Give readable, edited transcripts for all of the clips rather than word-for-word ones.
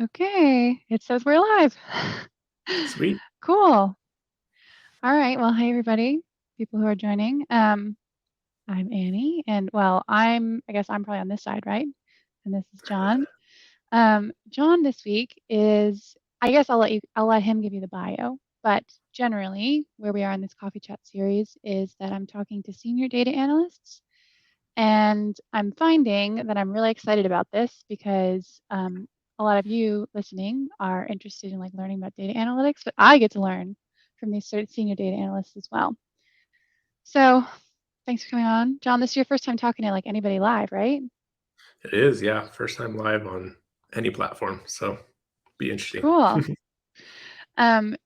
Okay, it says we're live. Sweet. Cool. All right. Well, hey everybody, people who are joining. I'm Annie, and well, I guess I'm probably on this side, right? And this is Jon. Jon this week is, I guess I'll let him give you the bio, but generally, where we are in this coffee chat series is that I'm talking to senior data analysts. And I'm finding that I'm really excited about this because a lot of you listening are interested in like learning about data analytics, but I get to learn from these senior data analysts as well. So thanks for coming on. Jon, this is your first time talking to like anybody live, right? It is, yeah. First time live on any platform. So be interesting. Cool.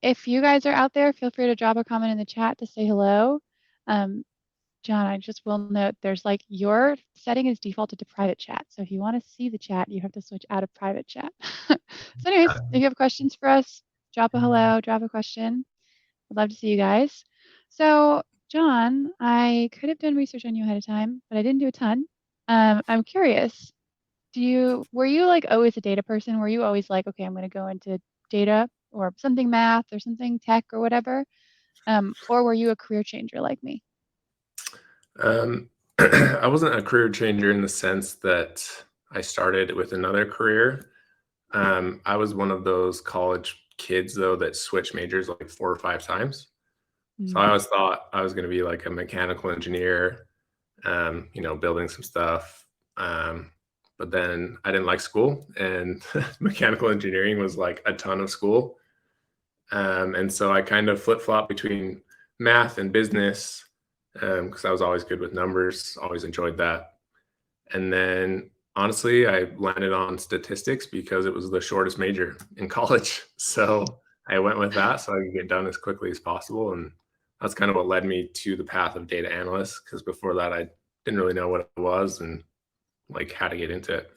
If you guys are out there, feel free to drop a comment in the chat to say hello. Um, Jon, I just will note there's like your setting is defaulted to private chat. So if you want to see the chat, you have to switch out of private chat. So anyways, if you have questions for us, drop a hello, drop a question. I'd love to see you guys. So Jon, I could have done research on you ahead of time, but I didn't do a ton. I'm curious, were you like always a data person? Were you always like, okay, I'm going to go into data or something math or something tech or whatever? Or were you a career changer like me? I wasn't a career changer in the sense that I started with another career. I was one of those college kids, though, that switched majors like 4 or 5 times. So Mm, I always thought I was going to be like a mechanical engineer, building some stuff. But then I didn't like school, and mechanical engineering was like a ton of school. And so I kind of flip-flop between math and business because I was always good with numbers, always enjoyed that. And then honestly, I landed on statistics because it was the shortest major in college. So I went with that so I could get done as quickly as possible. And that's kind of what led me to the path of data analyst, because before that, I didn't really know what it was and like how to get into it.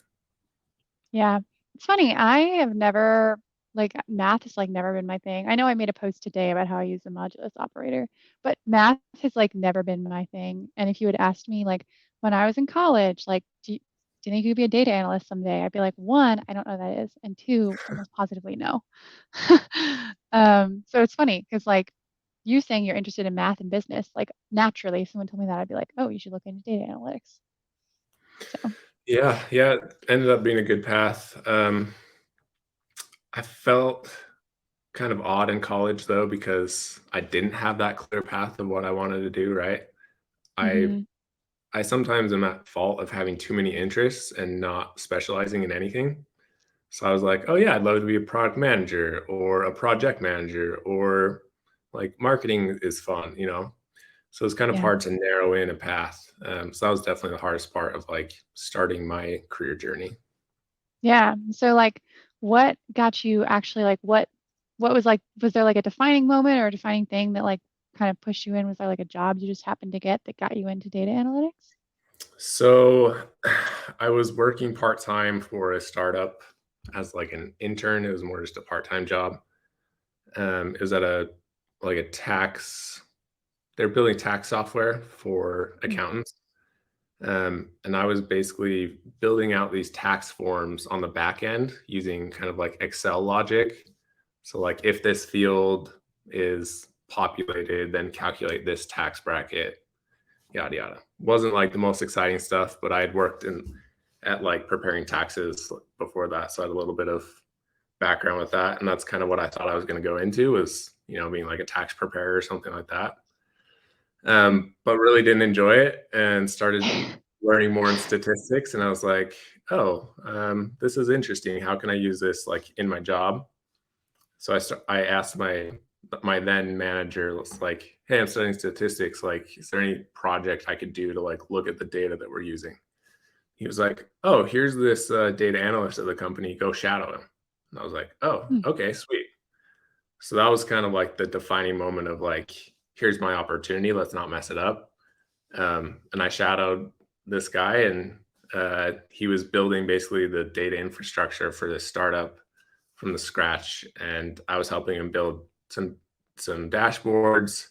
yeah, it's funny. I have never like math has like never been my thing. I know I made a post today about how I use the modulus operator, but math has like never been my thing. And if you had asked me like when I was in college, like do you think you could be a data analyst someday? I'd be like, one, I don't know what that is, and two, almost positively no. So it's funny because like you saying you're interested in math and business, like naturally, if someone told me that, I'd be like, oh, you should look into data analytics. So Yeah, it ended up being a good path. I felt kind of odd in college though, because I didn't have that clear path of what I wanted to do, right? I mhm, I sometimes am at fault of having too many interests and not specializing in anything. So I was like, "Oh yeah, I'd love to be a product manager or a project manager, or like marketing is fun." So it's kind of yeah. hard to narrow in a path. So that was definitely the hardest part of like starting my career journey. Yeah. So like what got you actually like what was like was there like a defining moment or a defining thing that like kind of pushed you in? Was there like a job you just happened to get that got you into data analytics? So I was working part-time for a startup as like an intern. It was more just a part-time job. It was at a like a tax, they're building tax software for Hmm. accountants. And I was basically building out these tax forms on the back end using kind of like Excel logic. So like if this field is populated, then calculate this tax bracket, yada yada. Wasn't like the most exciting stuff, but I had worked in at like preparing taxes before that, so I had a little bit of background with that, and that's kind of what I thought I was going to go into, was being like a tax preparer or something like that. But really didn't enjoy it and started learning more in statistics, and I was like, oh, this is interesting. How can I use this like in my job? So I asked my then manager, was like, hey, I'm studying statistics. Like, is there any project I could do to like look at the data that we're using? He was like, oh, here's this data analyst at the company. Go shadow him. And I was like, oh, Hmm. okay, sweet. So that was kind of like the defining moment of like, here's my opportunity. Let's not mess it up. And I shadowed this guy, and he was building basically the data infrastructure for this startup from the scratch, and I was helping him build some dashboards.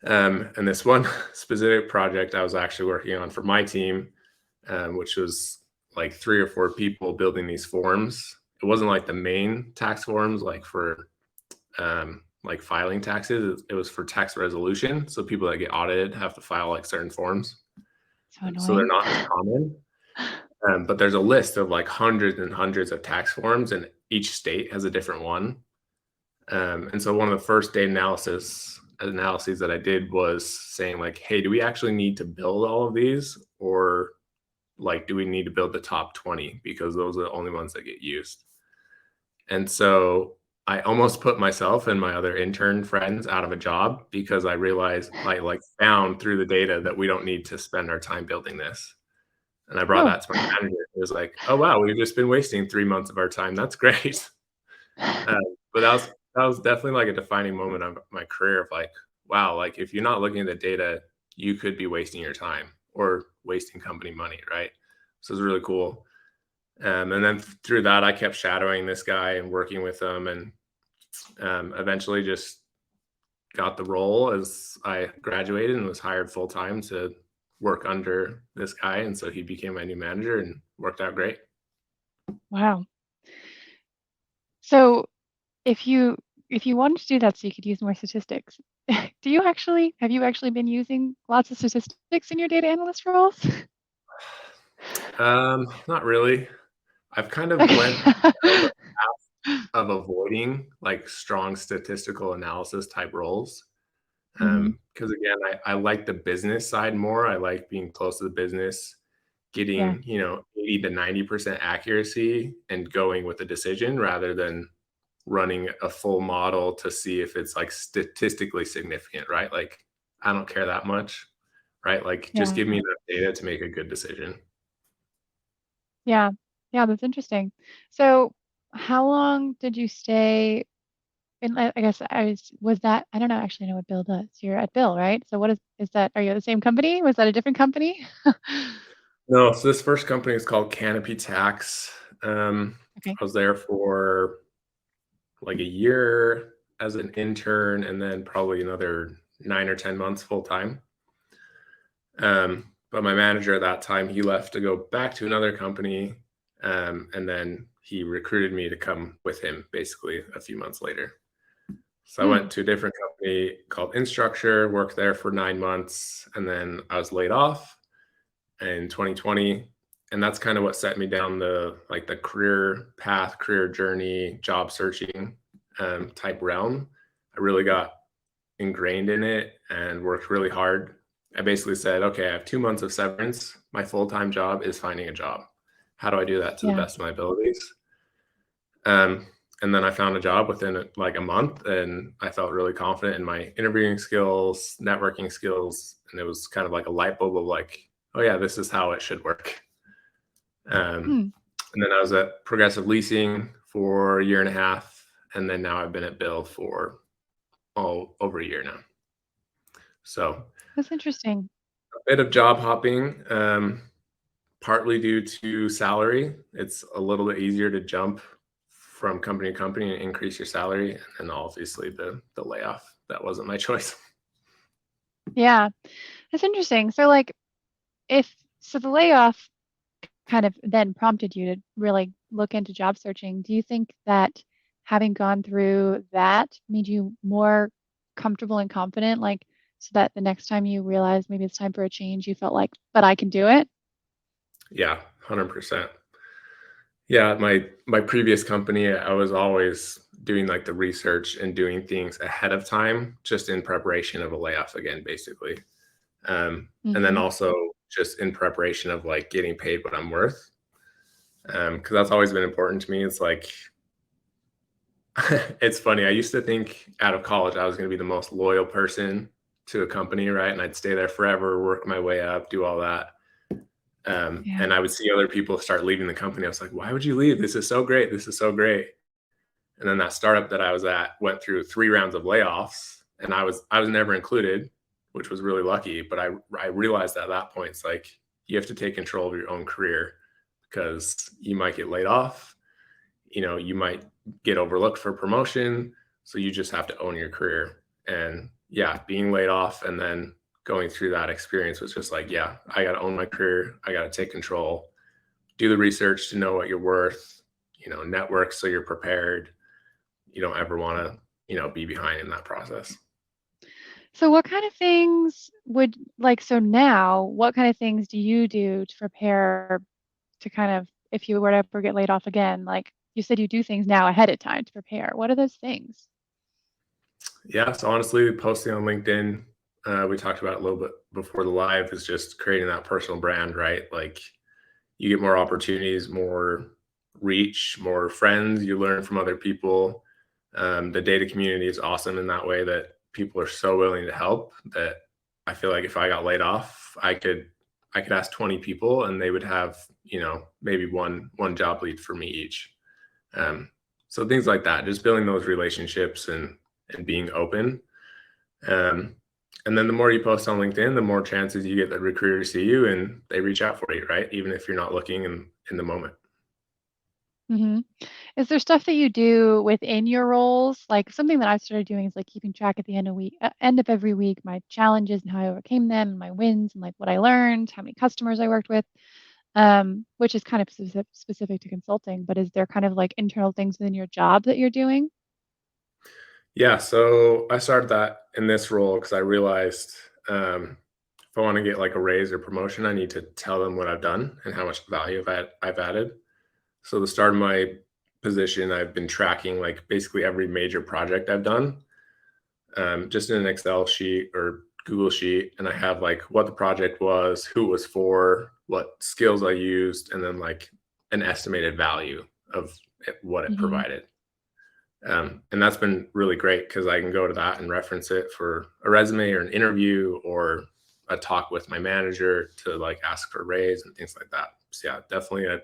And this one specific project I was actually working on for my team, which was like 3 or 4 people building these forms, it wasn't like the main tax forms, like filing taxes. It was for tax resolution. So people that get audited have to file like certain forms. So So they're annoying. not as common. But there's a list of like hundreds and hundreds of tax forms, and each state has a different one. And so one of the first data analyses that I did was saying like, hey, do we actually need to build all of these, or like, do we need to build the top 20 because those are the only ones that get used? And so I almost put myself and my other intern friends out of a job because I realized I like found through the data that we don't need to spend our time building this. And I brought Oh. that to my manager. It was like, oh wow, we've just been wasting 3 months of our time. That's great. But that was definitely like a defining moment of my career of like, wow, like if you're not looking at the data, you could be wasting your time or wasting company money, right? So it's really cool. And then through that, I kept shadowing this guy and working with him, and eventually just got the role as I graduated and was hired full time to work under this guy. And so he became my new manager and worked out great. Wow. So if you wanted to do that so you could use more statistics, have you actually been using lots of statistics in your data analyst roles? Not really. I've kind of Okay. went down the of avoiding like strong statistical analysis type roles. Hmm. Because again, I like the business side more. I like being close to the business, Yeah. getting, 80 to 90% accuracy and going with a decision rather than running a full model to see if it's like statistically significant, right? Like I don't care that much, right? Like just Yeah. give me enough data to make a good decision. Yeah. Yeah, that's interesting. So how long did you stay in, I guess was that, I don't know, actually know what Bill does. You're at Bill, right? So what is that? Are you at the same company? Was that a different company? No, so this first company is called Canopy Tax. Okay. I was there for like a year as an intern and then probably another 9 or 10 months full time. But my manager at that time, he left to go back to another company. And then he recruited me to come with him basically a few months later. So I Hmm. went to a different company called Instructure, worked there for 9 months, and then I was laid off in 2020. And that's kind of what set me down the career path, career journey, job searching type realm. I really got ingrained in it and worked really hard. I basically said, okay, I have 2 months of severance. My full-time job is finding a job. How do I do that to the Yeah. best of my abilities? Um, and then I found a job within like a month, and I felt really confident in my interviewing skills, networking skills, and it was kind of like a light bulb of like, oh yeah, this is how it should work. Um, Hmm. and then I was at Progressive Leasing for a year and a half, and then now I've been at Bill for over a year now. So That's interesting. a bit of job hopping, partly due to salary. It's a little bit easier to jump from company to company and increase your salary. And then obviously the layoff. That wasn't my choice. Yeah. That's interesting. So like the layoff kind of then prompted you to really look into job searching. Do you think that having gone through that made you more comfortable and confident, like so that the next time you realize maybe it's time for a change, you felt like, but I can do it? Yeah, 100%. Yeah, my previous company, I was always doing like the research and doing things ahead of time, just in preparation of a layoff again, basically. And then Hmm. also just in preparation of like getting paid what I'm worth. Because that's always been important to me. It's like it's funny. I used to think out of college I was going to be the most loyal person to a company, right? And I'd stay there forever, work my way up, do all that. Yeah. And I would see other people start leaving the company. I was like, why would you leave? This is so great. This is so great. And then that startup that I was at went through 3 rounds of layoffs, and I was never included, which was really lucky. But I realized at that point, it's like you have to take control of your own career because you might get laid off. You might get overlooked for promotion. So you just have to own your career. And yeah, being laid off and then going through that experience was just like, yeah, I got to own my career. I got to take control, do the research to know what you're worth, network so you're prepared. You don't ever want to, be behind in that process. So what kind of things would like, so now, what kind of things do you do to prepare to kind of, if you were to ever get laid off again, like you said, you do things now ahead of time to prepare. What are those things? Yeah. So honestly, posting on LinkedIn, we talked about it a little bit before the live, is just creating that personal brand, right? Like you get more opportunities, more reach, more friends. You learn from other people. The data community is awesome in that way that people are so willing to help that I feel like if I got laid off, I could ask 20 people and they would have, maybe one job lead for me each. Um, so things like that, just building those relationships and being open. Um, and then the more you post on LinkedIn, the more chances you get that recruiters see you and they reach out for you, right? Even if you're not looking in the moment. Hmm. Is there stuff that you do within your roles? Like something that I've started doing is like keeping track at the end of every week, my challenges and how I overcame them, and my wins and like what I learned, how many customers I worked with, which is kind of specific to consulting. But is there kind of like internal things within your job that you're doing? Yeah, so I started that in this role because I realized if I want to get like a raise or promotion, I need to tell them what I've done and how much value I've added. So the start of my position, I've been tracking like basically every major project I've done, just in an Excel sheet or Google sheet, and I have like what the project was, who it was for, what skills I used, and then like an estimated value of what it Hmm. provided. And that's been really great because I can go to that and reference it for a resume or an interview or a talk with my manager to like ask for a raise and things like that. So yeah, definitely I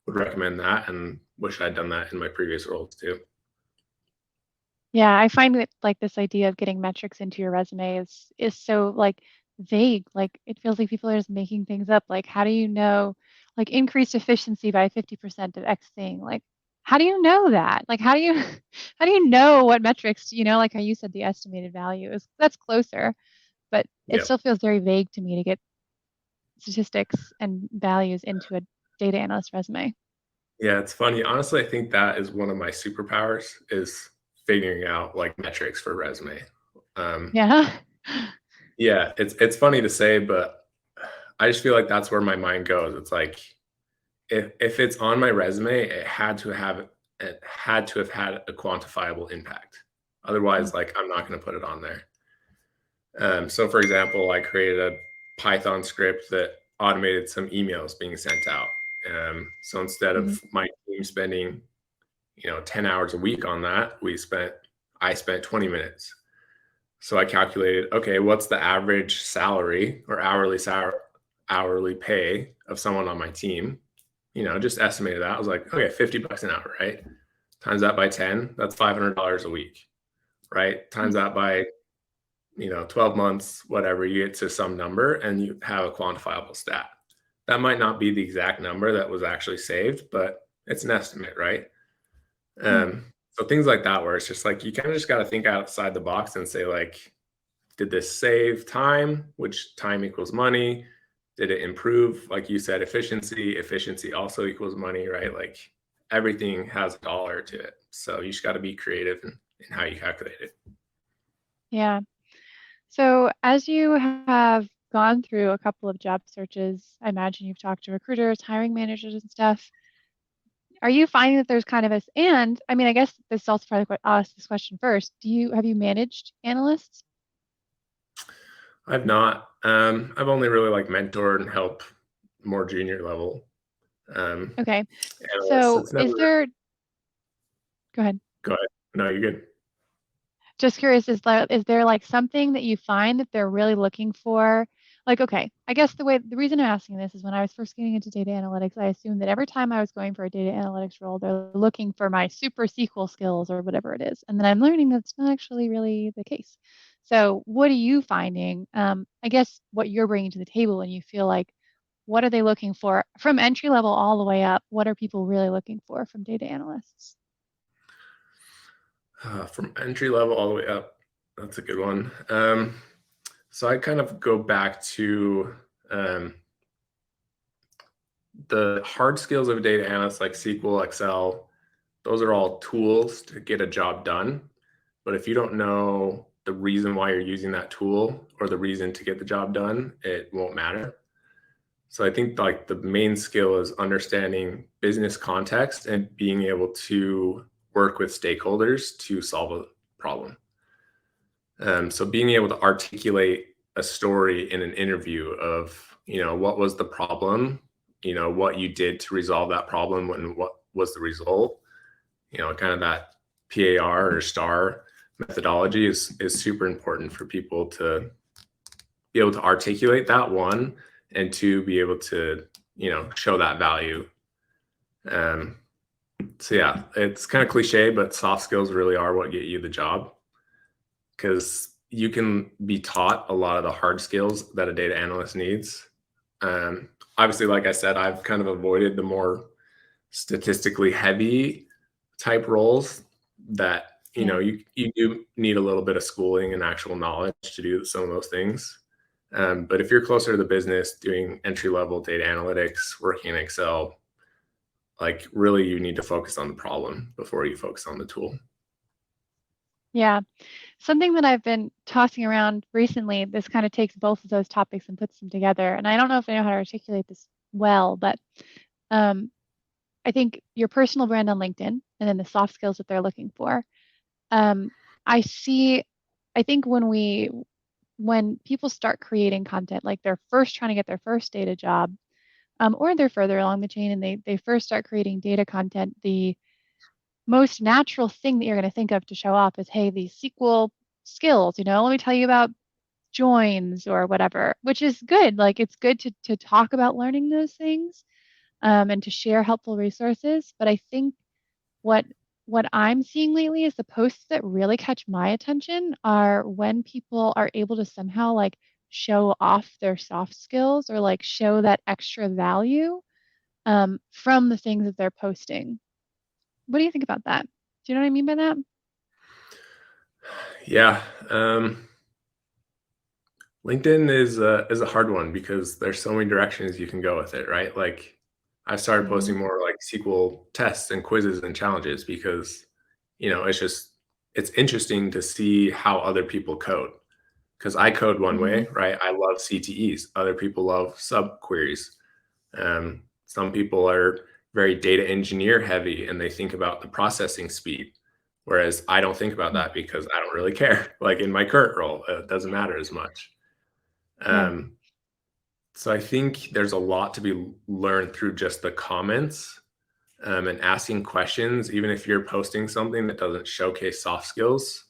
would recommend that and wish I'd done that in my previous roles too. Yeah, I find that like this idea of getting metrics into your resume is so like vague. Like it feels like people are just making things up. Like how do you know like increased efficiency by 50% of X thing? Like how do you know that? Like how do you how do you know what metrics, like how you said the estimated value is that's closer, but it Yeah. still feels very vague to me to get statistics and values into a data analyst resume. Yeah, it's funny. Honestly, I think that is one of my superpowers is figuring out like metrics for resume. Um, Yeah. yeah, it's funny to say, but I just feel like that's where my mind goes. It's like if it's on my resume, it had to have had a quantifiable impact. Mm, Otherwise, like I'm not going to put it on there. So, for example, I created a Python script that automated some emails being sent out. So instead of mhm, my team spending 10 hours a week on that, I spent 20 minutes. So I calculated, okay, what's the average salary or hourly pay of someone on my team? Just estimated that. I was like, okay, $50 an hour, right? Times that by 10, that's $500 a week, right? Times mm, that by 12 months, whatever, you get to some number and you have a quantifiable stat. That might not be the exact number that was actually saved, but it's an estimate, right? mm. So things like that, where it's just like you kind of just got to think outside the box and say, like, did this save time? Which time equals money? Did it improve, like you said, efficiency? Efficiency also equals money, right? Like everything has a dollar to it. So you just got to be creative in how you calculate it. Yeah. So, as you have gone through a couple of job searches, I imagine you've talked to recruiters, hiring managers, and stuff. Are you finding that there's kind of and I mean, I guess this is also probably I'll ask this question first. Have you managed analysts? I've not. I've only really like mentored and helped more junior level um, Okay. analysts. So, It's never. go ahead. Go ahead. No, you're good. Just curious, is there like something that you find that they're really looking for? Like, okay, I guess the reason I'm asking this is when I was first getting into data analytics, I assumed that every time I was going for a data analytics role, they're looking for my super SQL skills or whatever it is. And then I'm learning that's not actually really the case. So, what are you finding? I guess what you're bringing to the table and you feel like, what are they looking for from entry level all the way up? What are people really looking for from data analysts? From entry level all the way up. That's a good one. So I kind of go back to the hard skills of a data analyst like SQL, Excel. those are all tools to get a job done. But if you don't know the reason why you're using that tool or the reason to get the job done, it won't matter. So I think like the main skill is understanding business context and being able to work with stakeholders to solve a problem. So being able to articulate a story in an interview of, what was the problem, what you did to resolve that problem and what was the result, kind of that PAR or STAR methodology is super important for people to be able to articulate that one and to be able to, show that value. Um, so yeah, it's kind of cliche, but soft skills really are what get you the job because you can be taught a lot of the hard skills that a data analyst needs. Obviously, like I said, I've kind of avoided the more statistically heavy type roles that Yeah. you do need a little bit of schooling and actual knowledge to do some of those things. But if you're closer to the business, doing entry level data analytics, working in Excel, like really you need to focus on the problem before you focus on the tool. Yeah. Something that I've been tossing around recently, this kind of takes both of those topics and puts them together. And I don't know if I know how to articulate this well, but um, I think your personal brand on LinkedIn and then the soft skills that they're looking for. Um, I see, I think when people start creating content, like they're first trying to get their first data job, or they're further along the chain and they first start creating data content, the most natural thing that you're going to think of to show off is, hey, these SQL skills, let me tell you about joins or whatever, which is good. Like it's good to talk about learning those things, and to share helpful resources. But I think what what I'm seeing lately is the posts that really catch my attention are when people are able to somehow like show off their soft skills or like show that extra value, from the things that they're posting. What do you think about that? Do you know what I mean by that? Yeah. LinkedIn is a hard one because there's so many directions you can go with it, right? Like I started Hmm. posting more like SQL tests and quizzes and challenges because, it's interesting to see how other people code. Because I code one Hmm. way, right? I love CTEs. Other people love sub queries. Some people are very data engineer heavy and they think about the processing speed. Whereas I don't think about that because I don't really care. Like in my current role, it doesn't matter as much. Yeah. Um, so I think there's a lot to be learned through just the comments, and asking questions, even if you're posting something that doesn't showcase soft skills,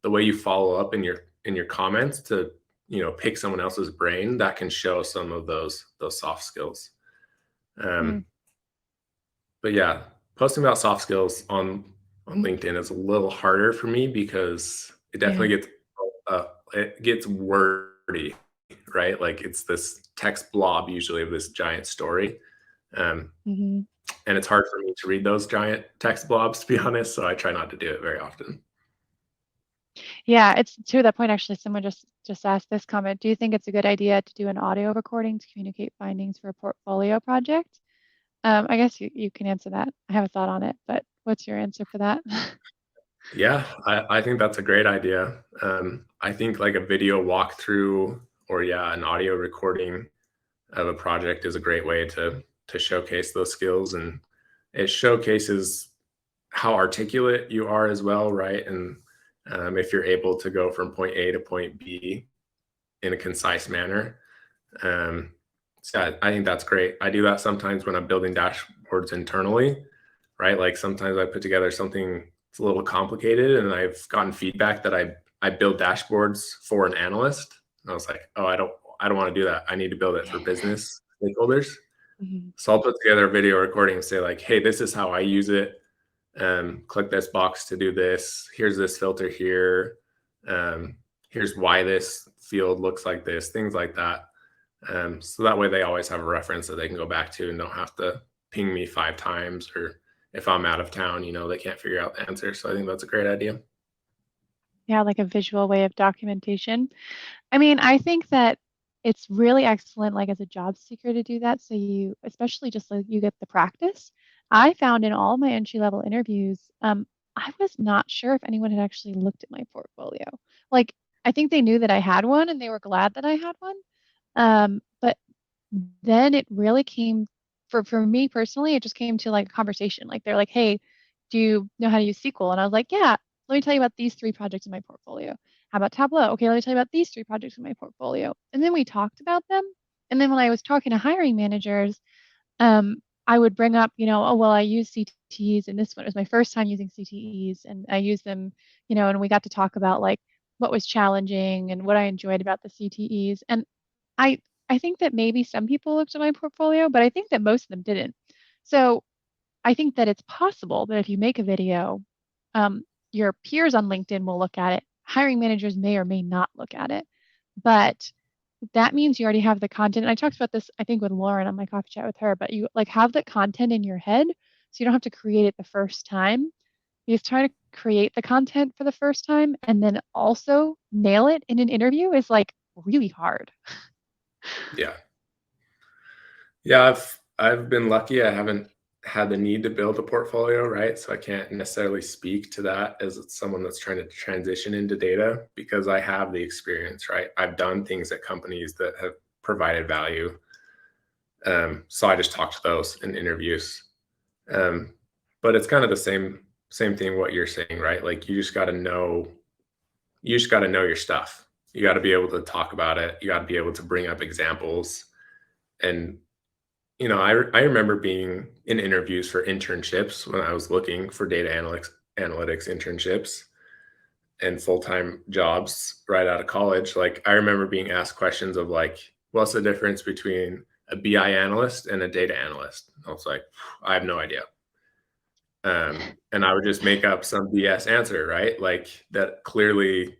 the way you follow up in your comments to pick someone else's brain that can show some of those soft skills. Mm. Um, but yeah, posting about soft skills on LinkedIn is a little harder for me because it definitely Yeah. gets wordy, right? Like it's this text blob usually of this giant story. Um, Hmm. and it's hard for me to read those giant text blobs, to be honest. So I try not to do it very often. Yeah, it's to that point actually, someone just asked this comment. Do you think it's a good idea to do an audio recording to communicate findings for a portfolio project? I guess you can answer that. I have a thought on it, but what's your answer for that? Yeah, I think that's a great idea. I think like a video walkthrough or yeah, an audio recording of a project is a great way to showcase those skills, and it showcases how articulate you are as well, right? And if you're able to go from point A to point B in a concise manner. Um, so I think that's great. I do that sometimes when I'm building dashboards internally, right? Like sometimes I put together something that's a little complicated and I've gotten feedback that I build dashboards for an analyst. And I was like, oh, I don't want to do that. I need to build it for business stakeholders. Mhm. So I'll put together a video recording and say like, hey, this is how I use it. Click this box to do this. Here's this filter here. Um, Here's why this field looks like this, things like that. So that way they always have a reference that they can go back to and don't have to ping me 5 times, or if I'm out of town, they can't figure out the answer. So I think that's a great idea. Yeah, like a visual way of documentation. I mean, I think that it's really excellent, like as a job seeker to do that. So you, especially just like you get the practice. I found in all my entry-level interviews, I was not sure if anyone had actually looked at my portfolio. Like, I think they knew that I had one and they were glad that I had one. But then it really came for me personally, it just came to like a conversation. Like they're like, "Hey, do you know how to use SQL?" And I was like, "Yeah, let me tell you about these three projects in my portfolio. How about Tableau? Okay, let me tell you about these three projects in my portfolio." And then we talked about them. And then when I was talking to hiring managers, I would bring up, oh, well, I use CTEs, and this one was my first time using CTEs, and I used them, and we got to talk about like what was challenging and what I enjoyed about the CTEs. And I I think that maybe some people looked at my portfolio, but I think that most of them didn't. So I think that it's possible that if you make a video, your peers on LinkedIn will look at it. Hiring managers may or may not look at it, but that means you already have the content. And I talked about this, I think, with Lauren on my coffee chat with her, but you like have the content in your head, so you don't have to create it the first time. You just try to create the content for the first time and then also nail it in an interview is like really hard. Yeah. Yeah, I've been lucky. I haven't had the need to build a portfolio, right? So I can't necessarily speak to that as someone that's trying to transition into data because I have the experience, right? I've done things at companies that have provided value. So I just talk to those in interviews. Um, but it's kind of the same thing what you're saying, right? Like you just got to know your stuff. You got to be able to talk about it. You got to be able to bring up examples. And I remember being in interviews for internships when I was looking for data analytics internships and full-time jobs right out of college. Like I remember being asked questions of like, what's the difference between a BI analyst and a data analyst? I was like, I have no idea. And I would just make up some BS answer, right? Like that clearly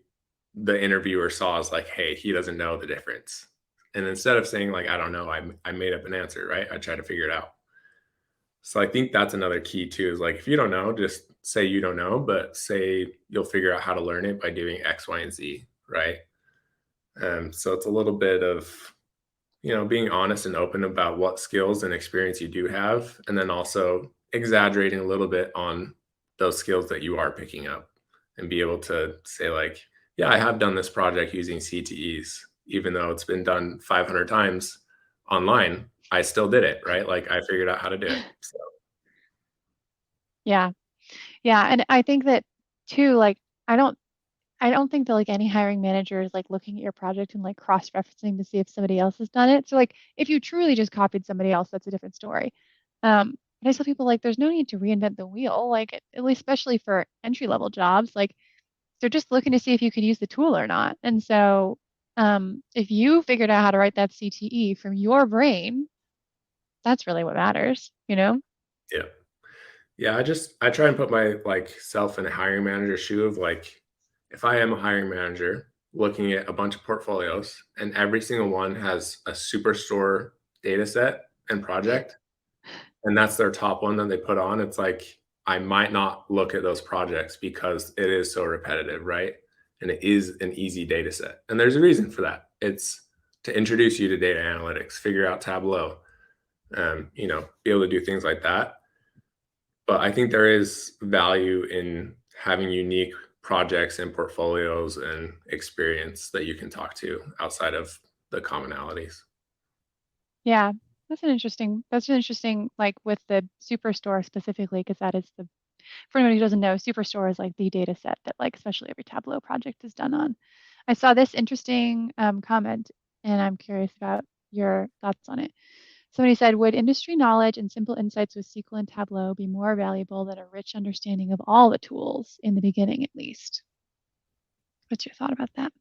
the interviewer saw as like, hey, he doesn't know the difference. And instead of saying like, I don't know, I made up an answer, right? I try to figure it out. So I think that's another key too, is like, if you don't know, just say you don't know, but say you'll figure out how to learn it by doing X, Y, and Z, right? So it's a little bit of, being honest and open about what skills and experience you do have, and then also exaggerating a little bit on those skills that you are picking up and be able to say like, yeah, I have done this project using CTEs, even though it's been done 500 times online, I still did it, right? Like I figured out how to do it. So, Yeah. Yeah. And I think that too, like, I don't I don't think that like any hiring manager is like looking at your project and like cross-referencing to see if somebody else has done it. So like if you truly just copied somebody else, that's a different story. But I tell people like there's no need to reinvent the wheel, like at least especially for entry-level jobs, like they're just looking to see if you can use the tool or not. And so if you figured out how to write that CTE from your brain, that's really what matters, you know? yeah. Yeah, I try and put my like self in a hiring manager shoe of like if I am a hiring manager looking at a bunch of portfolios and every single one has a superstore data set and project and that's their top one that they put on, it's like I might not look at those projects because it is so repetitive, right? And it is an easy data set. And there's a reason for that. It's to introduce you to data analytics, figure out Tableau, be able to do things like that. But I think there is value in having unique projects and portfolios and experience that you can talk to outside of the commonalities. Yeah, that's an interesting, like with the Superstore specifically, because that is the, for anyone who doesn't know, Superstore is like the data set that like especially every Tableau project is done on. I saw this interesting comment and I'm curious about your thoughts on it. Somebody said, would industry knowledge and simple insights with SQL and Tableau be more valuable than a rich understanding of all the tools in the beginning, at least? What's your thought about that?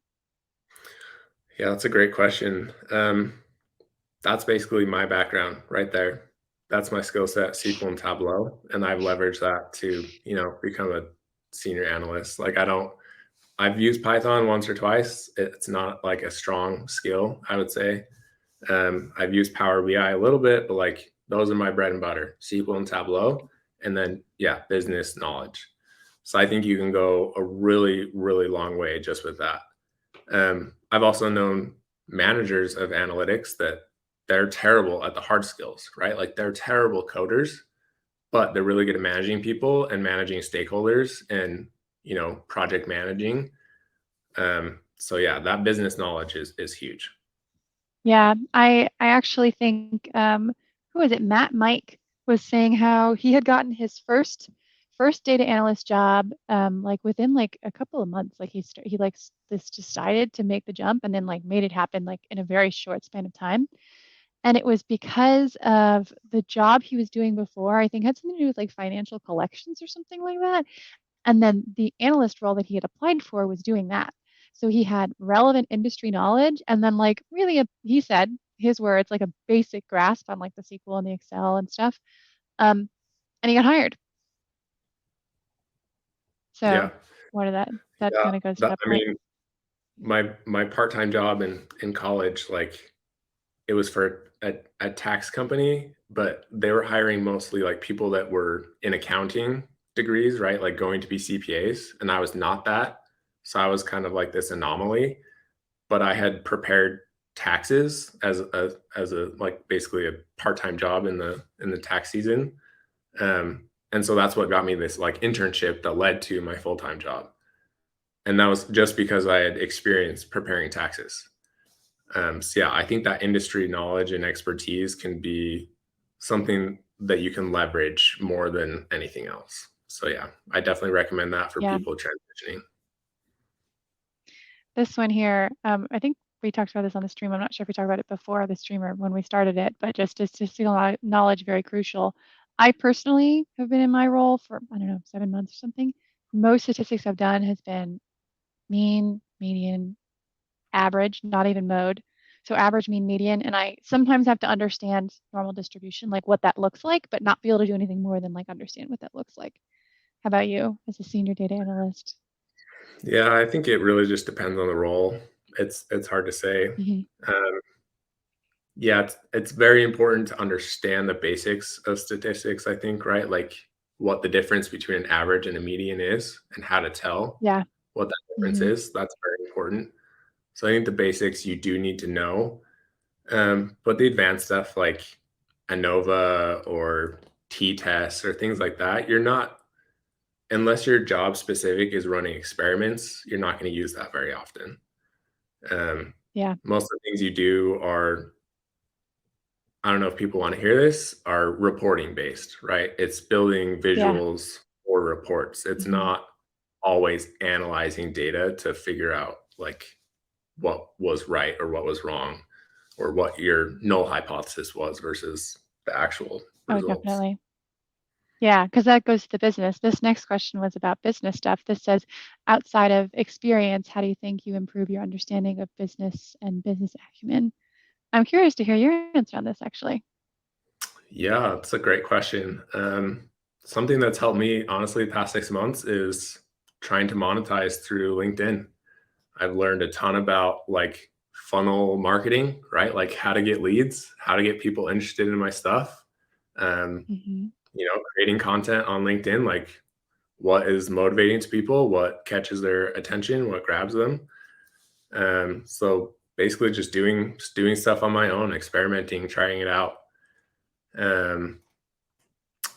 Yeah, that's a great question. That's basically my background right there. That's my skill set, SQL and Tableau, and I've leveraged that to, become a senior analyst. Like I've used Python once or twice. It's not like a strong skill, I would say. I've used Power BI a little bit, but like those are my bread and butter, SQL and Tableau, and then yeah, business knowledge. So I think you can go a really, really long way just with that. I've also known managers of analytics that they're terrible at the hard skills, right? Like they're terrible coders, but they're really good at managing people and managing stakeholders and, project managing. So yeah, that business knowledge is huge. Yeah, I actually think who was it? Matt Mike was saying how he had gotten his first data analyst job like within like a couple of months. Like he like this decided to make the jump and then like made it happen like in a very short span of time. And it was because of the job he was doing before. I think had something to do with like financial collections or something like that. And then the analyst role that he had applied for was doing that. So he had relevant industry knowledge and then like really he said his words like a basic grasp on like the SQL and the Excel and stuff. Um, and he got hired. Yeah. So what of that Yeah. kind of goes to That, that I point. mean, my part-time job in college, like it was for a tax company, but they were hiring mostly like people that were in accounting degrees, right? Like going to be CPAs. And I was not that. So I was kind of like this anomaly, but I had prepared taxes as a like basically a part-time job in the tax season. And so that's what got me this like internship that led to my full-time job. And that was just because I had experience preparing taxes. So yeah, I think that industry knowledge and expertise can be something that you can leverage more than anything else. So yeah, I definitely recommend that for Yeah. people transitioning. This one here, I think we talked about this on the stream. I'm not sure if we talked about it before the stream or when we started it, but just statistical knowledge, very crucial. I personally have been in my role for, I don't know, 7 months or something. Most statistics I've done has been mean, median, average, not even mode. So average, mean, median. And I sometimes have to understand normal distribution, like what that looks like, but not be able to do anything more than like understand what that looks like. How about you as a senior data analyst? Yeah, I think it really just depends on the role. It's hard to say. Hmm. Um, yeah, it's very important to understand the basics of statistics, I think, right? Like what the difference between an average and a median is and how to tell Yeah. what that difference Hmm. is. That's very important. So I think the basics you do need to know. But the advanced stuff like ANOVA or t-tests or things like that, you're not, unless your job specific is running experiments, you're not going to use that very often. Um, Yeah. Most of the things you do are, I don't know if people want to hear this, are reporting based, right? It's building Yeah. visuals or reports. It's Hmm. not always analyzing data to figure out like what was right or what was wrong or what your null hypothesis was versus the actual Oh, results. definitely. Yeah, because that goes to the business. This next question was about business stuff. This says, outside of experience, how do you think you improve your understanding of business and business acumen? I'm curious to hear your answer on this, actually. Yeah, it's a great question. Something that's helped me honestly the past 6 months is trying to monetize through LinkedIn. I've learned a ton about like funnel marketing, right? Like how to get leads, how to get people interested in my stuff. Um, Hmm. Creating content on LinkedIn, like what is motivating to people, what catches their attention, what grabs them. So basically just doing stuff on my own, experimenting, trying it out. Um,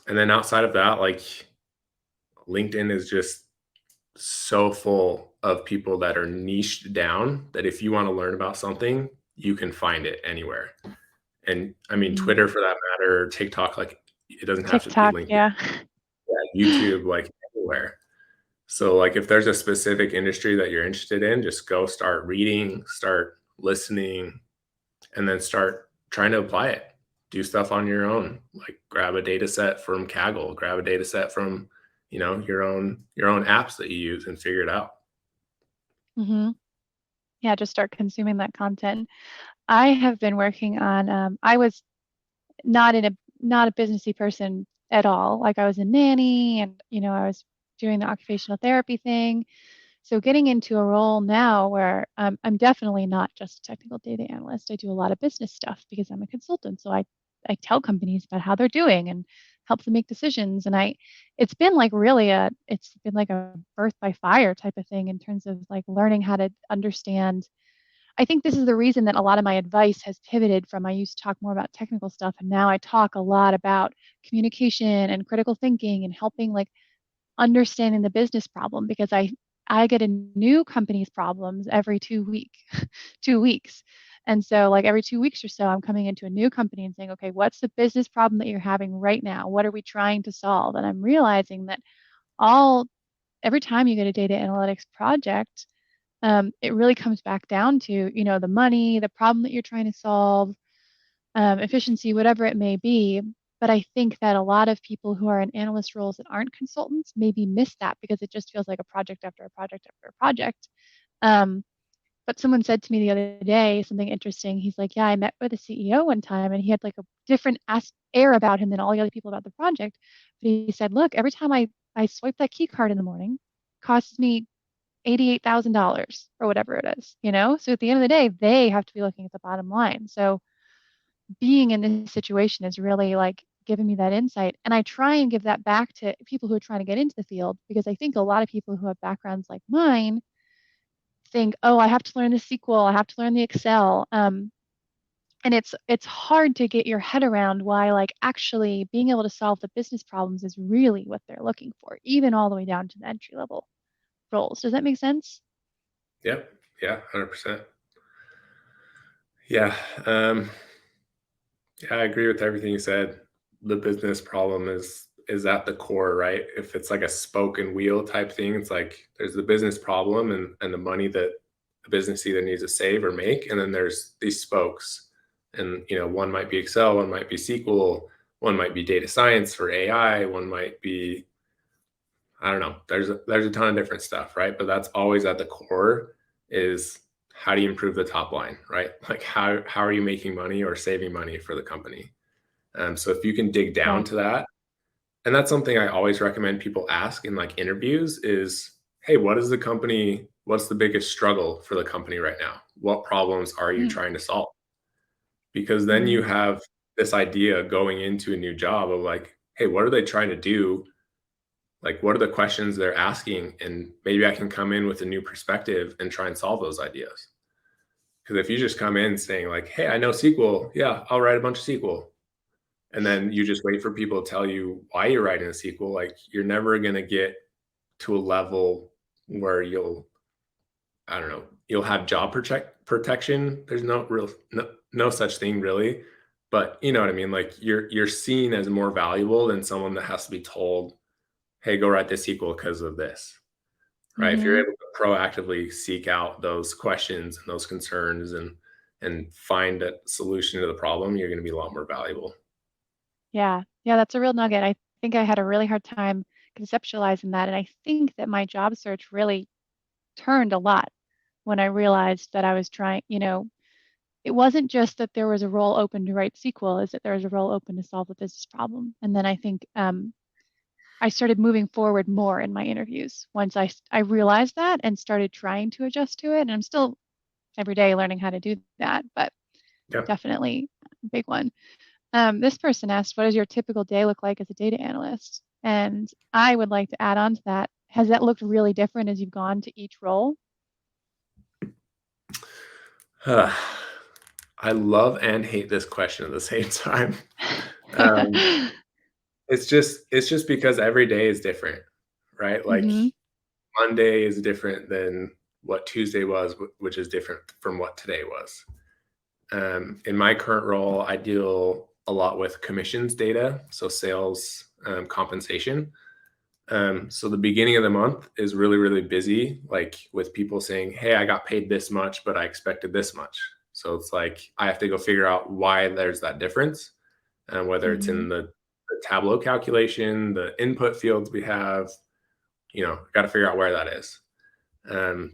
and then outside of that, like LinkedIn is just so full of people that are niched down that if you want to learn about something, you can find it anywhere. And I mean, Hmm. Twitter for that matter, TikTok, like it doesn't have to be TikTok, LinkedIn, yeah. yeah, YouTube, like anywhere. So, like, if there's a specific industry that you're interested in, just go start reading, start listening, and then start trying to apply it. Do stuff on your own. Like, grab a data set from Kaggle, grab a data set from, your own apps that you use, and figure it out. Hmm. Yeah, just start consuming that content. I have been working on, I was not a businessy person at all. Like I was a nanny and, I was doing the occupational therapy thing. So getting into a role now where I'm definitely not just a technical data analyst. I do a lot of business stuff because I'm a consultant. So I tell companies about how they're doing and help them make decisions. And it's been like really it's been like a birth by fire type of thing in terms of like learning how to understand I think this is the reason that a lot of my advice has pivoted from I used to talk more about technical stuff, and now I talk a lot about communication and critical thinking and helping like understanding the business problem because I get a new company's problems every 2 weeks. And so like every 2 weeks or so, I'm coming into a new company and saying, okay, what's the business problem that you're having right now? What are we trying to solve? And I'm realizing that all every time you get a data analytics project, it really comes back down to, the money, the problem that you're trying to solve, efficiency, whatever it may be. But I think that a lot of people who are in analyst roles that aren't consultants maybe miss that because it just feels like a project after a project after a project. Um, but someone said to me the other day something interesting. He's like, yeah, I met with a CEO one time and he had like a different air about him than all the other people about the project. But he said, look, every time I swipe that key card in the morning, it costs me $88,000 or whatever it is. So at the end of the day, they have to be looking at the bottom line. So being in this situation is really like giving me that insight. And I try and give that back to people who are trying to get into the field because I think a lot of people who have backgrounds like mine think, oh, I have to learn the SQL, I have to learn the Excel. And it's hard to get your head around why like actually being able to solve the business problems is really what they're looking for, even all the way down to the entry level roles. Does that make sense? Yep. Yeah. 100%. Yeah. Um, yeah, I agree with everything you said. The business problem is at the core, right? If it's like a spoke and wheel type thing, it's like there's the business problem and the money that the business either needs to save or make, and then there's these spokes. And one might be Excel, one might be SQL, one might be data science for AI, one might be, I don't know. There's a ton of different stuff, right? But that's always at the core is how do you improve the top line, right? Like how are you making money or saving money for the company? So if you can dig down Yeah. to that, and that's something I always recommend people ask in like interviews is, hey, what is the company? What's the biggest struggle for the company right now? What problems are you Mm-hmm. trying to solve? Because then Mm-hmm. you have this idea going into a new job of like, hey, what are they trying to do? Like, what are the questions they're asking? And maybe I can come in with a new perspective and try and solve those ideas. Because if you just come in saying like, hey, I know SQL, yeah, I'll write a bunch of SQL. And then you just wait for people to tell you why you're writing a SQL, like you're never going to get to a level where I don't know, you'll have job protection. There's no such thing really. But you know what I mean? Like you're seen as more valuable than someone that has to be told, hey, go write this SQL because of this. Right? If you're Mm-hmm. able to proactively seek out those questions and those concerns and find a solution to the problem, you're going to be a lot more valuable. Yeah. Yeah, that's a real nugget. I think I had a really hard time conceptualizing that. And I think that my job search really turned a lot when I realized that I was trying, it wasn't just that there was a role open to write SQL, is that there was a role open to solve a business problem. And then I think I started moving forward more in my interviews once I realized that and started trying to adjust to it. And I'm still every day learning how to do that, but Yeah. definitely a big one. This person asked, what does your typical day look like as a data analyst? And I would like to add on to that. Has that looked really different as you've gone to each role? I love and hate this question at the same time. Um, it's just because every day is different, right? Like Hmm. Monday is different than what Tuesday was, which is different from what today was. In my current role, I deal a lot with commissions data, so sales compensation. So the beginning of the month is really, really busy, like with people saying, hey, I got paid this much, but I expected this much. So it's like I have to go figure out why there's that difference, and whether it's Hmm. in the Tableau calculation, the input fields we have, got to figure out where that is.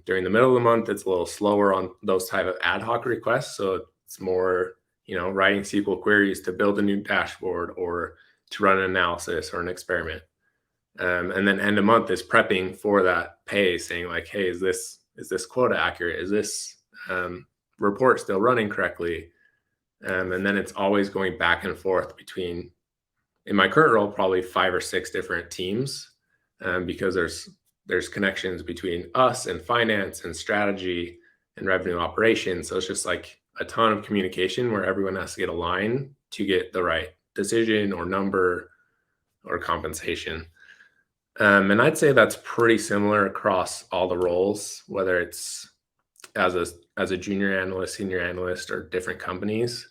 During the middle of the month, it's a little slower on those type of ad hoc requests. So it's more, writing SQL queries to build a new dashboard or to run an analysis or an experiment. And then end of month is prepping for that pay, saying like, hey, is this quota accurate? Is this report still running correctly? And then it's always going back and forth between, in my current role, probably 5 or 6 different teams, because there's connections between us and finance and strategy and revenue operations. So it's just like a ton of communication where everyone has to get aligned to get the right decision or number or compensation. And I'd say that's pretty similar across all the roles, whether it's as a junior analyst, senior analyst, or different companies.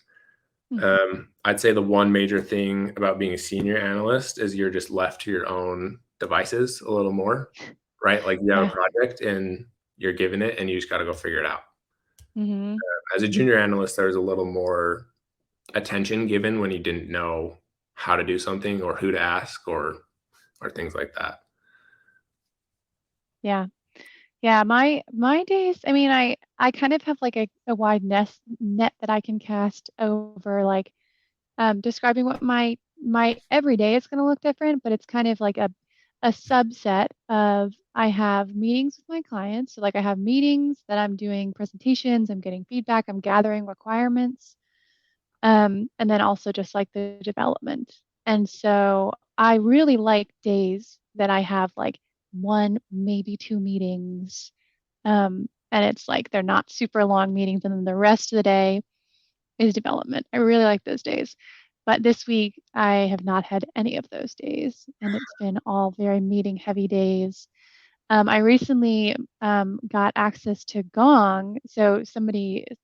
Hmm. I'd say the one major thing about being a senior analyst is you're just left to your own devices a little more, right? Like you have a Yeah. project and you're given it and you just got to go figure it out. Hmm. As a junior analyst, there's a little more attention given when you didn't know how to do something or who to ask or things like that. Yeah. Yeah, my days, I mean, I kind of have like a wide net that I can cast over like describing what my every day is going to look different, but it's kind of like a subset of I have meetings with my clients. So like I have meetings that I'm doing presentations, I'm getting feedback, I'm gathering requirements, and then also just like the development. And so I really like days that I have like one, maybe two meetings. And it's like they're not super long meetings, and then the rest of the day is development. I really like those days. But this week, I have not had any of those days, and it's been all very meeting heavy days. I recently got access to Gong. So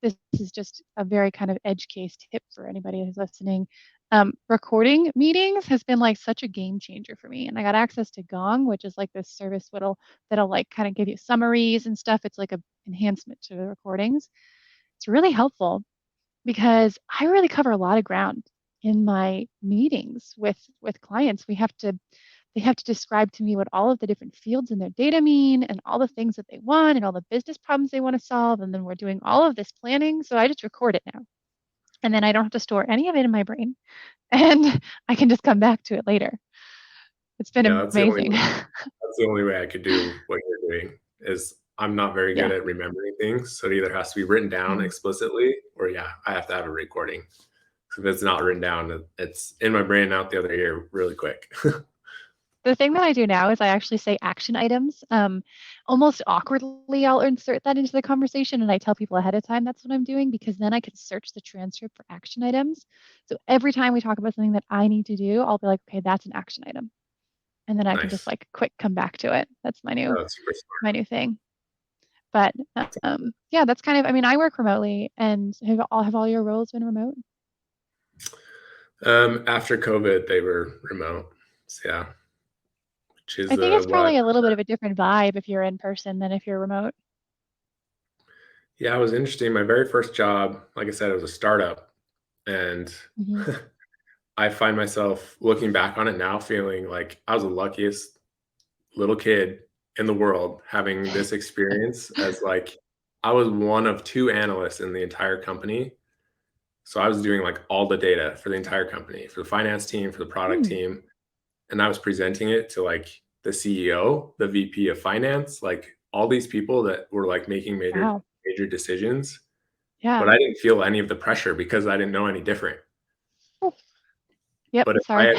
this is just a very kind of edge case tip for anybody who's listening. Recording meetings has been like such a game changer for me. And I got access to Gong, which is like this service that'll like kind of give you summaries and stuff. It's like a enhancement to the recordings. It's really helpful because I really cover a lot of ground in my meetings with clients. They have to describe to me what all of the different fields in their data mean and all the things that they want and all the business problems they want to solve. And then we're doing all of this planning. So I just record it now. And then I don't have to store any of it in my brain. And I can just come back to it later. It's been Yeah, amazing. that's the only way I could do what you're doing is I'm not very good Yeah. at remembering things. So it either has to be written down Mhm. explicitly or yeah, I have to have a recording. So if it's not written down, it's in my brain out the other ear really quick. The thing that I do now is I actually say action items. Almost awkwardly, I'll insert that into the conversation and I tell people ahead of time that's what I'm doing because then I can search the transcript for action items. So every time we talk about something that I need to do, I'll be like, okay, that's an action item. And then I can just Nice. like quick come back to it. That's Yeah, that's super my new thing. But yeah, that's kind of, I mean, I work remotely and have all your roles been remote? smart. After COVID, they were remote. So yeah, which I is think it's what I probably a little bit of a different vibe if you're in person than if you're remote. yeah, it was interesting. My very first job, like I said, it was a startup, and Hmm. I find myself looking back on it now, feeling like I was the luckiest little kid in the world having this experience as like I was one of two analysts in the entire company. So I was doing like all the data for the entire company, for the finance team, for the product Hmm. team, and I was presenting it to like the CEO, the VP of finance, like all these people that were like making Wow. major decisions, but Yeah. I didn't feel any of the pressure because I didn't know any different. Oh, yep. But Sorry. I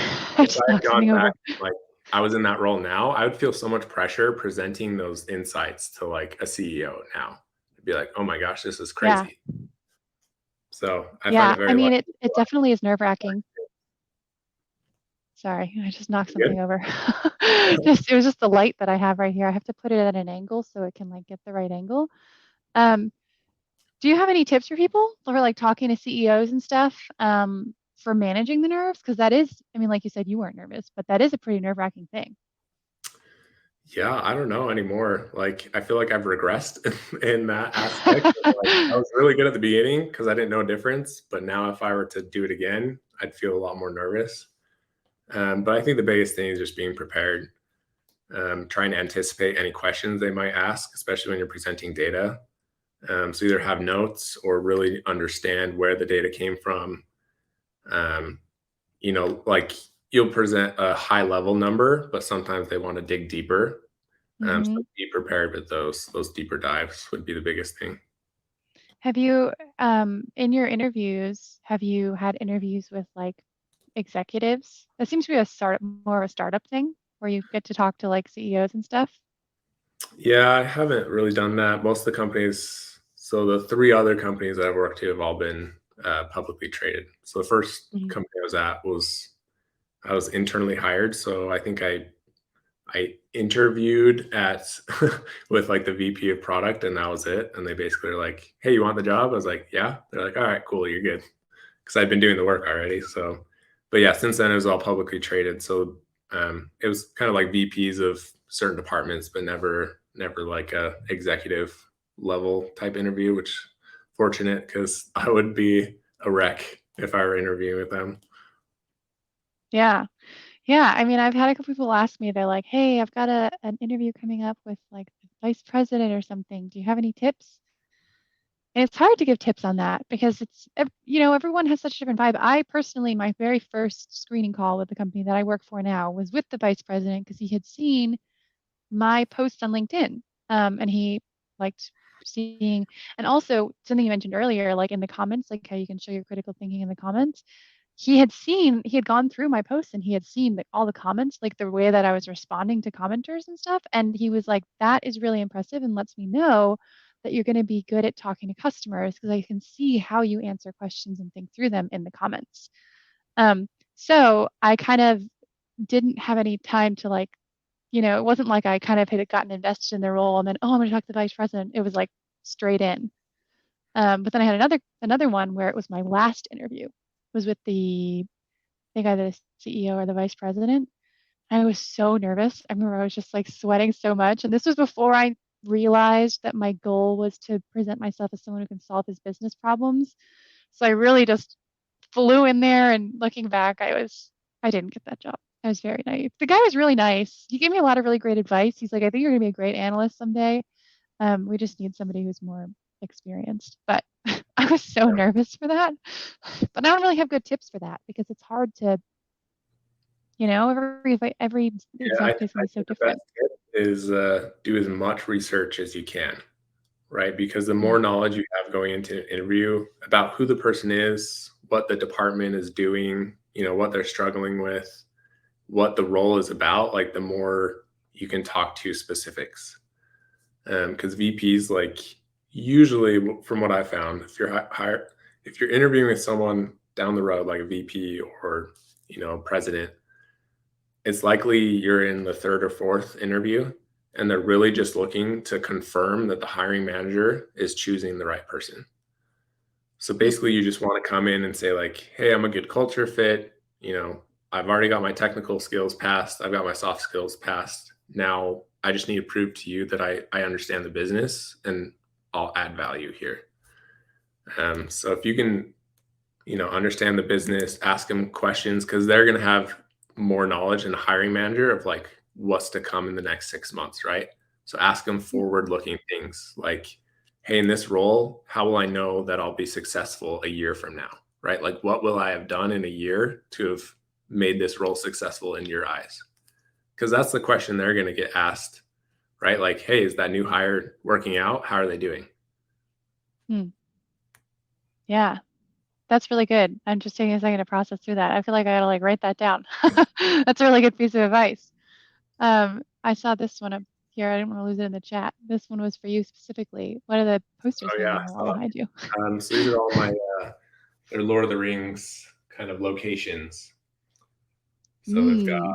if just I had knocked gone something back, over. like I was in that role now, I would feel so much pressure presenting those insights to like a CEO now. I'd be like, "Oh my gosh, this is Yeah. crazy." So, I find Yeah. it I very mean, lucky. it definitely is nerve-wracking. Sorry, I just knocked Good? something over. It was just the light that I have right here. I have to put it at an angle so it can like get the right angle. Um, do you have any tips for people for like talking to CEOs and stuff for managing the nerves? Because that is, I mean, like you said, you weren't nervous, but that is a pretty nerve-wracking thing. Yeah, I don't know anymore. Like, I feel like I've regressed in that aspect. Like, I was really good at the beginning because I didn't know a difference, but now if I were to do it again, I'd feel a lot more nervous. But I think the biggest thing is just being prepared, trying to anticipate any questions they might ask, especially when you're presenting data. So either have notes or really understand where the data came from. Um, like you'll present a high level number, but sometimes they want to dig deeper. So Hmm. be prepared with those deeper dives would be the biggest thing. Have you, in your interviews, have you had interviews with like executives? That seems to be a more of a startup thing where you get to talk to like CEOs and stuff. Yeah, I haven't really done that. Most of the companies So the three other companies that I've worked to have all been publicly traded. So the first Mhm. company I was at was I was internally hired. So I think I interviewed at with like the VP of product, and that was it. And they basically were like, "Hey, you want the job?" I was like, "Yeah." They're like, "All right, cool, you're good," because I'd been doing the work already. So, but yeah, since then it was all publicly traded. So it was kind of like VPs of certain departments, but never like a executive level type interview. Which fortunate because I would be a wreck if I were interviewing with them. Yeah. Yeah. I mean, I've had a couple people ask me, they're like, hey, I've got an interview coming up with like the vice president or something. Do you have any tips? And it's hard to give tips on that because everyone has such a different vibe. I personally, my very first screening call with the company that I work for now was with the vice president because he had seen my post on LinkedIn. And he liked seeing, and also something you mentioned earlier, like in the comments, like how you can show your critical thinking in the comments. He had gone through my posts and he had seen all the comments, like the way that I was responding to commenters and stuff. And he was like, that is really impressive and lets me know that you're going to be good at talking to customers because I can see how you answer questions and think through them in the comments. Um, so I kind of didn't have any time to like, it wasn't like I kind of had gotten invested in the role and then, oh, I'm going to talk to the vice president. It was like straight in. But then I had another one where it was my last interview. It was with the I think either the CEO or the vice president. I was so nervous. I remember I was just like sweating so much. And this was before I realized that my goal was to present myself as someone who can solve his business problems. So I really just flew in there and looking back, I didn't get that job. I was very naive. The guy was really nice. He gave me a lot of really great advice. He's like, I think you're gonna be a great analyst someday. We just need somebody who's more experienced. But I was so nervous for that. But I don't really have good tips for that because it's hard to, every Yeah, I, exec is I gonna be so think the best different. tip is do as much research as you can, right? Because the more Mm, knowledge you have going into an interview about who the person is, what the department is doing, what they're struggling with, what the role is about, like the more you can talk to specifics. Because VPs, like usually, from what I found, if you're interviewing with someone down the road, like a VP or president, it's likely you're in the third or fourth interview, and they're really just looking to confirm that the hiring manager is choosing the right person. So mm, basically, you just want to come in and say, like, hey, I'm a good culture fit. I've already got my technical skills passed, I've got my soft skills passed. Now I just need to prove to you that I understand the business and I'll add value here. So if you can understand the business, ask them questions because they're going to have more knowledge than a hiring manager of like what's to come in the next 6 months, right? So ask them mm, forward looking things like, hey, in this role, how will I know that I'll be successful a year from now, right? Like, what will I have done in a year to have made this role successful in your eyes? Because that's the question they're going to get asked, right? Like, hey, is that new hire working out? How are they doing? mm. Yeah, that's really good. I'm just taking a second to process through that. I feel like I gotta like write that down. That's a really good piece of advice. I saw this one up here. I didn't want to lose it in the chat. This one was for you specifically. What are the posters Oh hanging yeah, on the wall behind you? so these are all my they're Lord of the Rings kind of locations. So we've got Mm.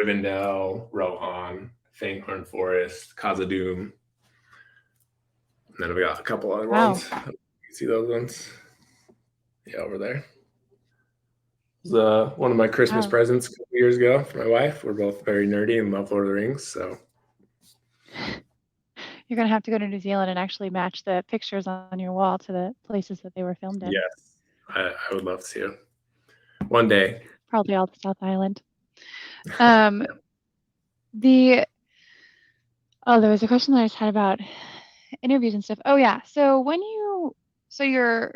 Rivendell, Rohan, Fangorn Forest, Khazad-dûm, and then we got a couple other Wow. ones. You see those ones? Yeah, over there. It was one of my Christmas Wow. presents a couple years ago for my wife. We're both very nerdy and love Lord of the Rings, so You're gonna have to go to New Zealand and actually match the pictures on your wall to the places that they were filmed in. yes, I would love to one day. Probably all the South Island. Um, the there was a question that I just had about interviews and stuff. Oh yeah. So your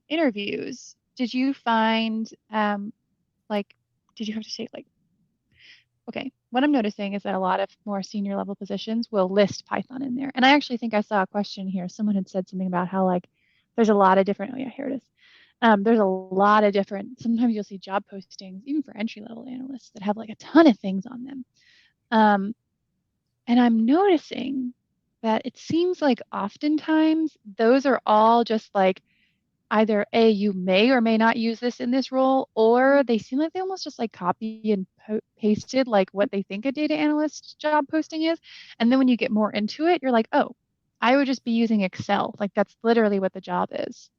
interviews, did you find like did you have to say like okay, what I'm noticing is that a lot of more senior level positions will list Python in there. And I actually think I saw a question here. Someone had said something about how like there's a lot of different, oh yeah, here it is. There's a lot of different, sometimes you'll see job postings, even for entry level analysts that have like a ton of things on them. Um, and I'm noticing that it seems like oftentimes those are all just like either A, you may or may not use this in this role, or they seem like they almost just like copy and pasted like what they think a data analyst job posting is. And then when you get more into it, you're like, oh, I would just be using Excel. Like that's literally what the job is.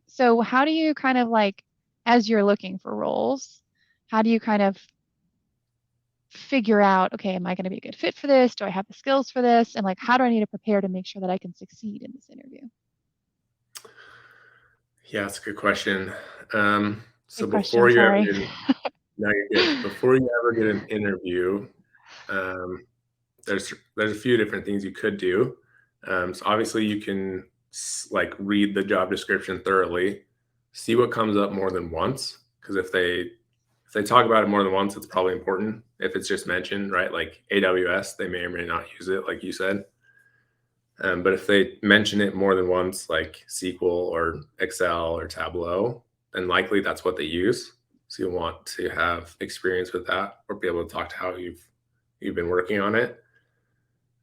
So how do you kind of like, as you're looking for roles, how do you kind of figure out, okay, am I going to be a good fit for this? Do I have the skills for this? And like, how do I need to prepare to make sure that I can succeed in this interview? Yeah, that's a good question. So Big question, sorry. now you're good. Before you ever get an interview, um, there's a few different things you could do. So obviously you can like read the job description thoroughly, see what comes up more than once. Because if they talk about it more than once, it's probably important. If it's just mentioned, right? Like AWS, they may or may not use it, like you said. But if they mention it more than once, like SQL or Excel or Tableau, then likely that's what they use. So you'll want to have experience with that or be able to talk to how you've been working on it.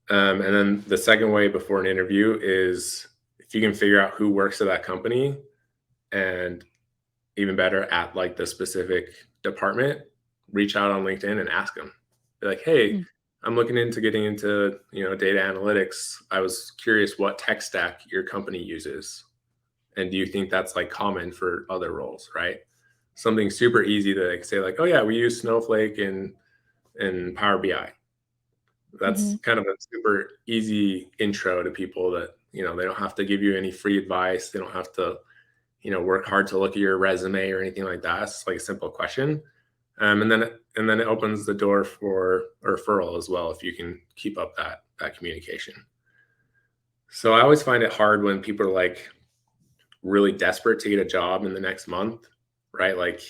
And then the second way before an interview is if you can figure out who works at that company and even better at like the specific department, reach out on LinkedIn and ask them. Be like, hey, Mm, I'm looking into getting into data analytics. I was curious what tech stack your company uses, and do you think that's like common for other roles, right? Something super easy to like say like, oh yeah, we use Snowflake and Power BI. That's hmm kind of a super easy intro to people that they don't have to give you any free advice. They don't have to work hard to look at your resume or anything like that. It's like a simple question. And then it opens the door for a referral as well if you can keep up that communication. So I always find it hard when people are like really desperate to get a job in the next month, right? Like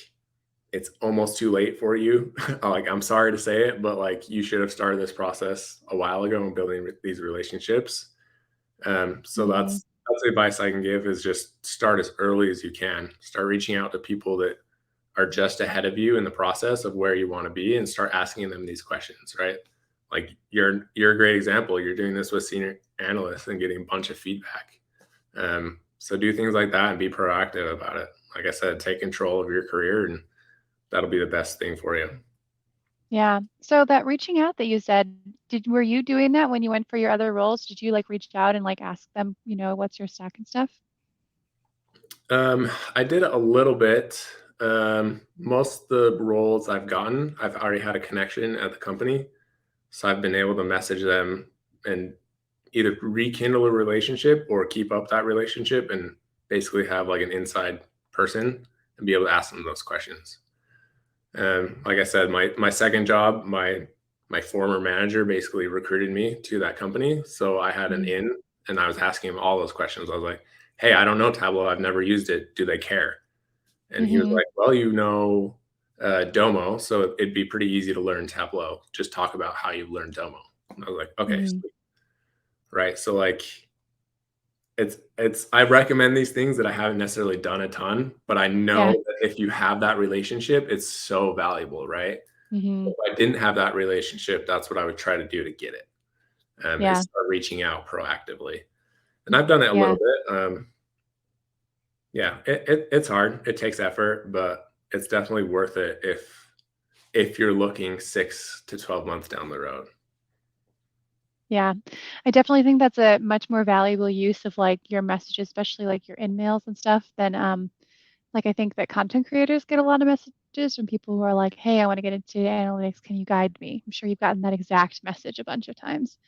it's almost too late for you. Like I'm sorry to say it, but like you should have started this process a while ago and building these relationships. So hmm that's the advice I can give is just start as early as you can. Start reaching out to people that are just ahead of you in the process of where you want to be and start asking them these questions, right? Like you're a great example. You're doing this with senior analysts and getting a bunch of feedback. So do things like that and be proactive about it. Like I said, take control of your career and that'll be the best thing for you. Yeah. So that reaching out that you said, were you doing that when you went for your other roles? Did you like reach out and like ask them, what's your stack and stuff? I did a little bit. Most of the roles I've gotten, I've already had a connection at the company. So I've been able to message them and either rekindle a relationship or keep up that relationship and basically have like an inside person and be able to ask them those questions. Like I said, my second job, my former manager basically recruited me to that company. So I had an Mm-hmm. in and I was asking him all those questions. I was like, hey, I don't know Tableau. I've never used it. Do they care? And he was Mm-hmm. like, well, Domo, so it'd be pretty easy to learn Tableau. Just talk about how you learned Domo. And I was like, okay, Mm-hmm. sweet. Right. So like it's I recommend these things that I haven't necessarily done a ton, but I know Yeah. that if you have that relationship, it's so valuable, right? Mm-hmm. If I didn't have that relationship, that's what I would try to do to get it. Is Yeah. start reaching out proactively. And I've done it a little Yeah. bit. Yeah, it's hard. It takes effort, but it's definitely worth it if you're looking 6 to 12 months down the road. Yeah. I definitely think that's a much more valuable use of like your messages, especially like your in-mails and stuff than like I think that content creators get a lot of messages from people who are like, "Hey, I want to get into analytics. Can you guide me?" I'm sure you've gotten that exact message a bunch of times.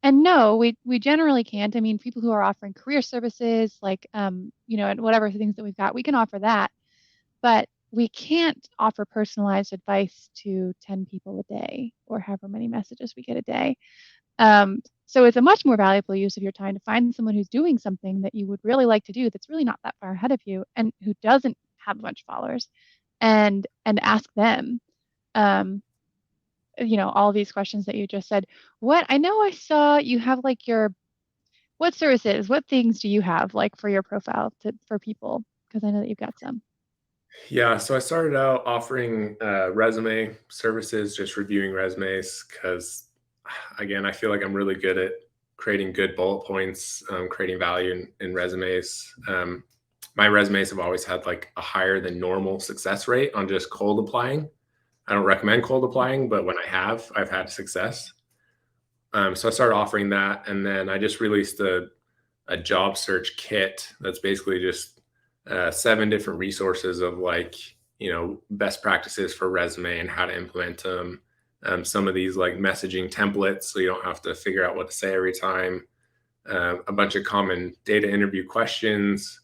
And no, we generally can't. I mean, people who are offering career services, like and whatever things that we've got, we can offer that, but we can't offer personalized advice to 10 people a day or however many messages we get a day. So it's a much more valuable use of your time to find someone who's doing something that you would really like to do that's really not that far ahead of you and who doesn't have a bunch of followers and ask them um, all these questions that you just said. What I know I saw you have like your what services, what things do you have like for your profile for people? Because I know that you've got some. Yeah, so I started out offering resume services, just reviewing resumes because again, I feel like I'm really good at creating good bullet points, creating value in resumes. My resumes have always had like a higher than normal success rate on just cold applying. I don't recommend cold applying, but when I have, I've had success. So I started offering that, and then I just released a job search kit that's basically just 7 different resources of like best practices for resume and how to implement them. Some of these like messaging templates, so you don't have to figure out what to say every time. A bunch of common data interview questions,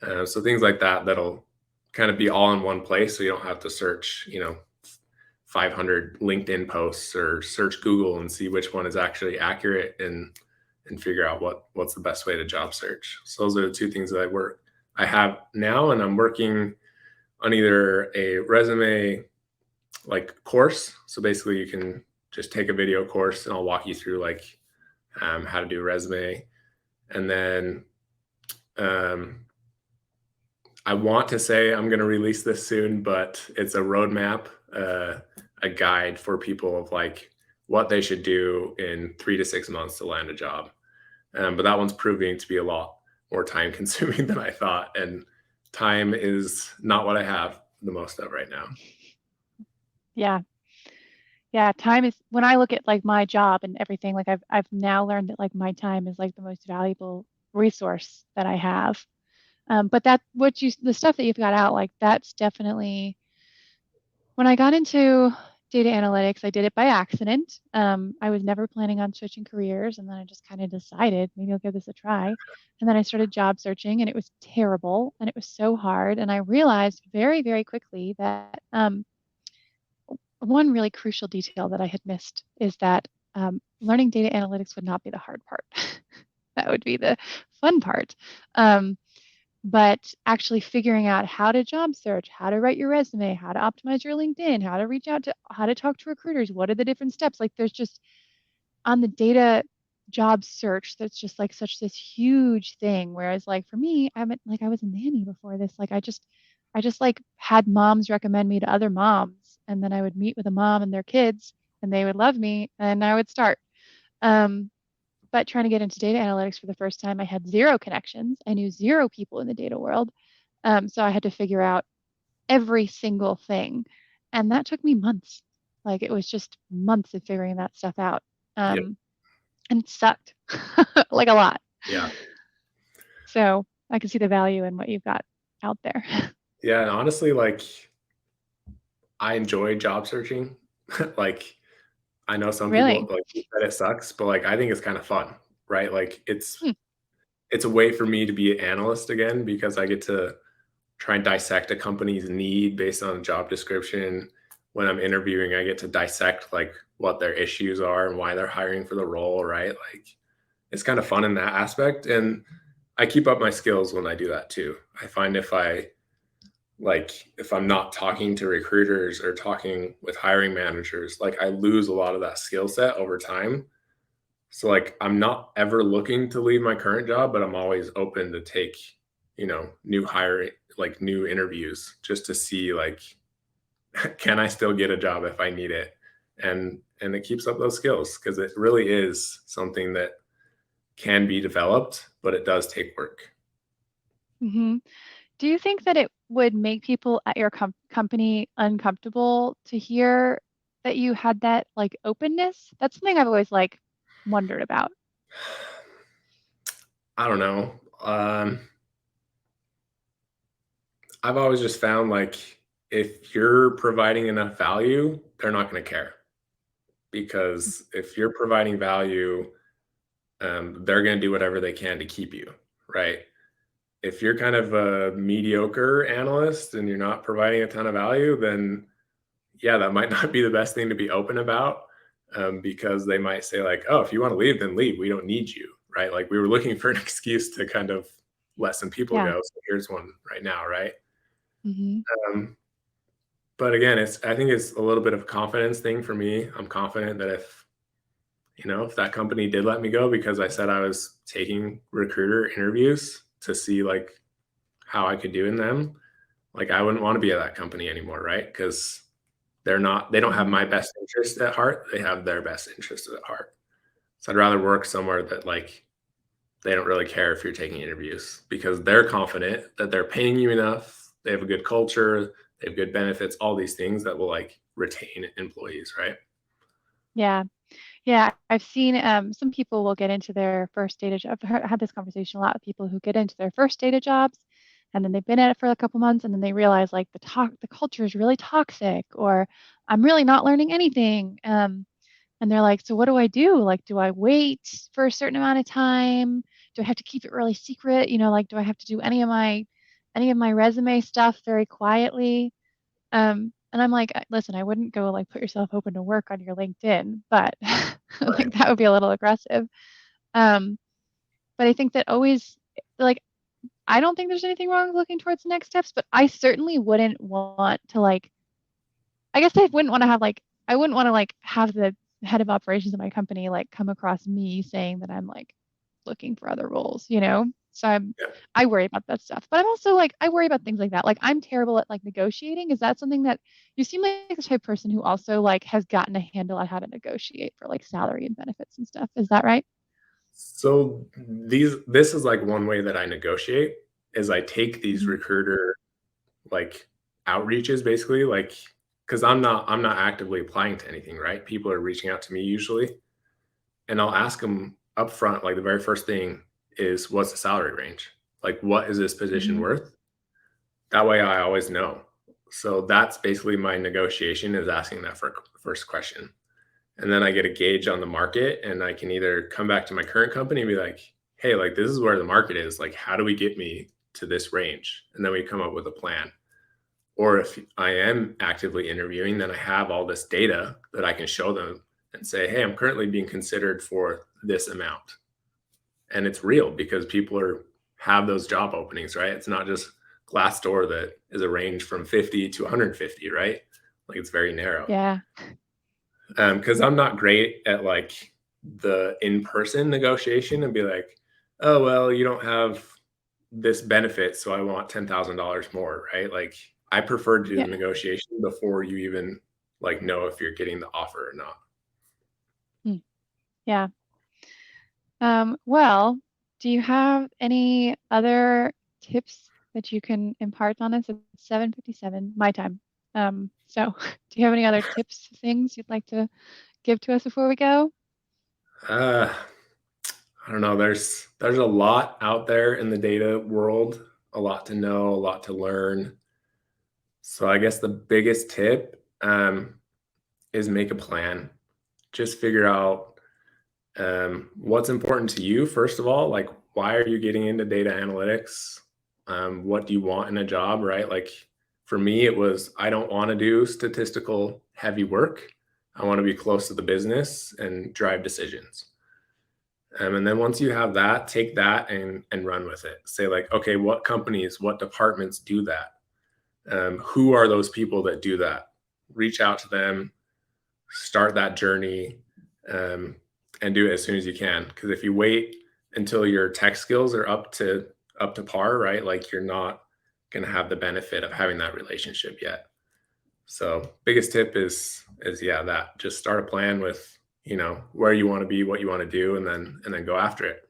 so things like that that'll kind of be all in one place, so you don't have to search 500 LinkedIn posts or search Google and see which one is actually accurate and figure out what's the best way to job search. So those are the 2 things that I have now, and I'm working on either a resume like course. So basically, you can just take a video course, and I'll walk you through like how to do a resume, and then I want to say I'm going to release this soon, but it's a roadmap, a guide for people of like what they should do in 3 to 6 months to land a job. But that one's proving to be a lot more time consuming than I thought. And time is not what I have the most of right now. Yeah. Yeah, time is when I look at like my job and everything, like I've now learned that like my time is like the most valuable resource that I have. But that the stuff that you've got out, like that's definitely when I got into data analytics, I did it by accident. I was never planning on switching careers, and then I just kind of decided maybe I'll give this a try. And then I started job searching, and it was terrible, and it was so hard. And I realized very, very quickly that one really crucial detail that I had missed is that learning data analytics would not be the hard part. That would be the fun part. Um, but actually figuring out how to job search, how to write your resume, how to optimize your LinkedIn, how to talk to recruiters, what are the different steps? Like there's just on the data job search, that's just like such this huge thing. Whereas like for me, like I was a nanny before this. Like I just like had moms recommend me to other moms, and then I would meet with a mom and their kids, and they would love me, and I would start. Um, but trying to get into data analytics for the first time, I had zero connections. I knew zero people in the data world. So I had to figure out every single thing. And that took me months. Like it was just months of figuring that stuff out. Yeah. And it sucked like a lot. Yeah. So I can see the value in what you've got out there. Yeah. And honestly, like I enjoy job searching. Like I know some people Really? like you said it sucks, but like I think it's kind of fun, right? Like Hmm. it's a way for me to be an analyst again because I get to try and dissect a company's need based on a job description. When I'm interviewing, I get to dissect like what their issues are and why they're hiring for the role, right? Like it's kind of fun in that aspect. And I keep up my skills when I do that too. I find if I'm not talking to recruiters or talking with hiring managers, like I lose a lot of that skill set over time. So like I'm not ever looking to leave my current job, but I'm always open to take, new hiring, like new interviews just to see like can I still get a job if I need it? And it keeps up those skills because it really is something that can be developed, but it does take work. Hmm. Do you think that it would make people at your company uncomfortable to hear that you had that like openness? That's something I've always like wondered about. I don't know. I've always just found like if you're providing enough value, they're not going to care because if you're providing value, they're going to do whatever they can to keep you, right? If you're kind of a mediocre analyst and you're not providing a ton of value, then yeah, that might not be the best thing to be open about, because they might say like, "Oh, if you want to leave, then leave. We don't need you," right? Like we were looking for an excuse to kind of let some people Yeah. go. So here's one right now, right? Hmm. Um, but again, I think it's a little bit of a confidence thing for me. I'm confident that if that company did let me go because I said I was taking recruiter interviews to see like how I could do in them, like I wouldn't want to be at that company anymore, right? Because They don't have Hmm. my best interest at heart. They have their best interest at heart. So I'd rather work somewhere that like they don't really care if you're taking interviews because they're confident that they're paying you enough. They have a good culture. They have good benefits, all these things that will like retain employees, right? Yeah. Yeah, I've seen some people will get into their first data job. Had this conversation a lot with people who get into their first data jobs and then they've been at it for a couple months and then they realize like the culture is really toxic or I'm really not learning anything. And they're like, so what do I do? Like, do I wait for a certain amount of time? Do I have to keep it really secret? Like, do I have to do any of my resume stuff very quietly? And I'm like, listen, I wouldn't go like put yourself open to work on your LinkedIn, but Right. like that would be a little aggressive. Um, but I think that always like I don't think there's anything wrong with looking towards the next steps, but I certainly wouldn't want to like I guess I wouldn't want to like have the head of operations of my company like come across me saying that I'm like looking for other roles. So Yeah. I worry about that stuff. But I'm also like I worry about things like that. Like I'm terrible at like negotiating. Is that something that you seem like the type of person who also like has gotten a handle on how to negotiate for like salary and benefits and stuff? Is that right? So this is like one way that I negotiate is I take these Hmm. recruiter like outreaches basically like because I'm not actively applying to anything, right? People are reaching out to me usually, and I'll ask them up front, like the very first thing is what's the salary range? Like what is this position Hmm. worth? That way I always know. So that's basically my negotiation is asking that first question. And then I get a gauge on the market and I can either come back to my current company and be like, hey, like this is where the market is. Like, how do we get me to this range? And then we come up with a plan. Or if I am actively interviewing, then I have all this data that I can show them and say, hey, I'm currently being considered for this amount. And it's real because people have those job openings, right? It's not just Glassdoor that is a range from 50 to 150, right? Like it's very narrow. Yeah. Because I'm not great at like the in-person negotiation and be like, oh well, you don't have this benefit, so I want $10,000 more, right? Like I prefer to do the Yeah. negotiation before you even like know if you're getting the offer or not. Hmm. Yeah. Well, do you have any other tips that you can impart on us? It's 7:57 my time. So do you have any other tips, things you'd like to give to us before we go? Uh, I don't know. There's a lot out there in the data world, a lot to know, a lot to learn. So I guess the biggest tip is make a plan. Just figure out what's important to you first of all. Like, why are you getting into data analytics? What do you want in a job? Right? Like for me, it was I don't want to do statistical heavy work. I want to be close to the business and drive decisions. And then once you have that, take that and run with it. Say like, okay, what companies, what departments do that? Who are those people that do that? Reach out to them, start that journey, um, and do it as soon as you can. Because if you wait until your tech skills are up to par, right? Like you're not going to have the benefit of having that relationship yet. So biggest tip is yeah, that just start a plan with where you want to be, what you want to do, and then go after it.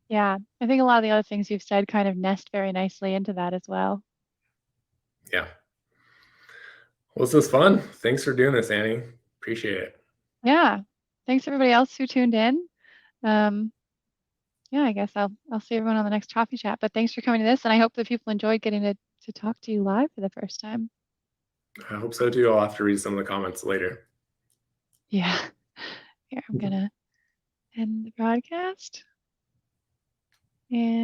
Yeah, I think a lot of the other things you've said kind of nest very nicely into that as well. Yeah. Well, this was fun. Thanks for doing this, Annie. Appreciate it. Yeah. Thanks everybody else who tuned in. Um, yeah, I guess I'll see everyone on the next coffee chat. But thanks for coming to this, and I hope that people enjoyed getting to talk to you live for the first time. I hope so too. I'll have to read some of the comments later. Yeah. Here, I'm gonna end the broadcast. And